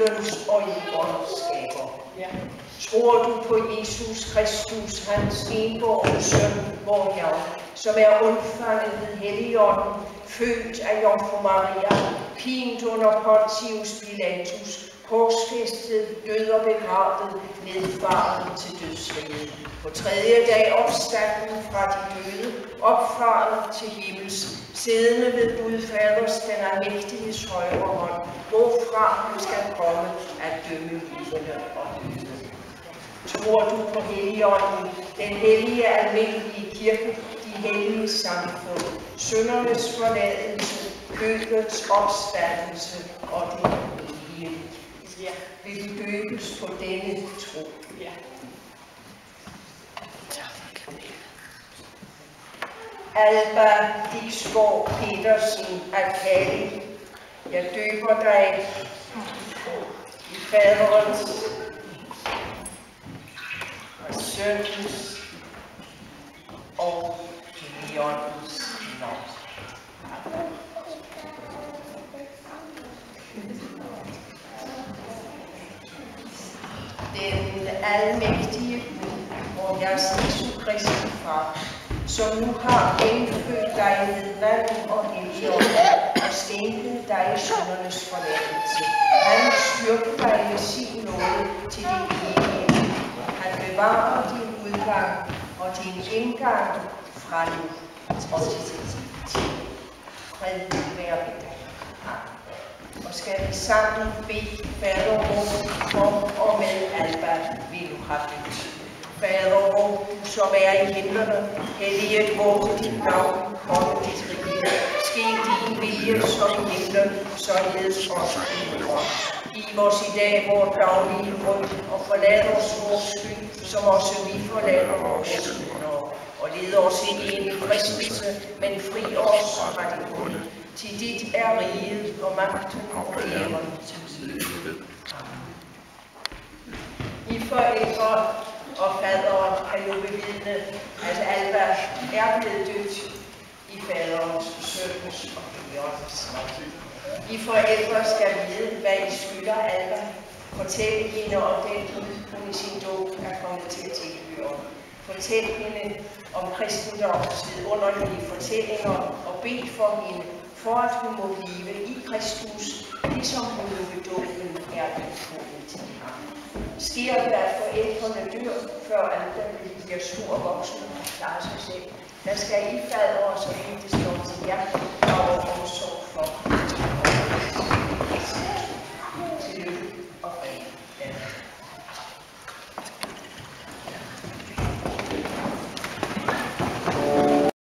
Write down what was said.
himlens og jordens skaber. Ja. Tror du på Jesus Kristus, hans enbårne søn, vor Herre, som er undfanget ved Helligånden, født af Jomfru Maria, pint under Pontius Pilatus, korsfæstet, død og begravet, nedfaret til dødsriget. På tredje dag opstanden fra de døde, opfaret til himmels, siddende ved Gud Faders den almægtiges højre hånd, hvorfra han skal komme at dømme levende og døde. Tror du på Helligånden, den hellige almindelige kirke, de hellige samfund, syndernes forladelse, kødets opstandelse og det evige liv? Ja. Vil du døbes på denne tro? Ja. Alba Dixgaard Petersen Akali, jeg døber dig i Faderens og Søndens og Helligåndens navn. Den almægtige Gud, vor Herres Jesu Kristi Far, som nu har genfødt dig med vand og helligånd og skænket dig syndernes forladelse. Han styrker dig med sin nåde til din evige liv. Han bevarer din udgang og din indgang fra nu og til tid. Fred være med dig. Og skal vi sammen bede Fader vor for og med Alba, vil du have det. Fader vor, du som er i himlerne, helliget vorde dit navn, komme dit rige. Ske din vilje som i himlen, således også i jorden. Giv os i dag vores daglige brød, og forlad os vores skyld, som også vi forlader vores skyldnere. Og led os ikke ind i fristelse, men fri os fra det onde. Til dit er riget og magten og æren til evighed. I forældre og faderen kan nu bevidne, at Alba er blevet døbt i faderens, søndens og helligåndens navn. I forældre skal vide, hvad I skylder Alba. Fortæl hende om den Gud, hun i sin dåb er kommet til at tilhøre. Fortæl hende om kristendommens vidunderlige fortællinger og bed for hende, for at hun må blive i Kristus, ligesom hun ved dåben er velkommen til ham. Sker det, at forældrene dør, før Alba bliver stor voksen og klarer sig selv, der skal I fader og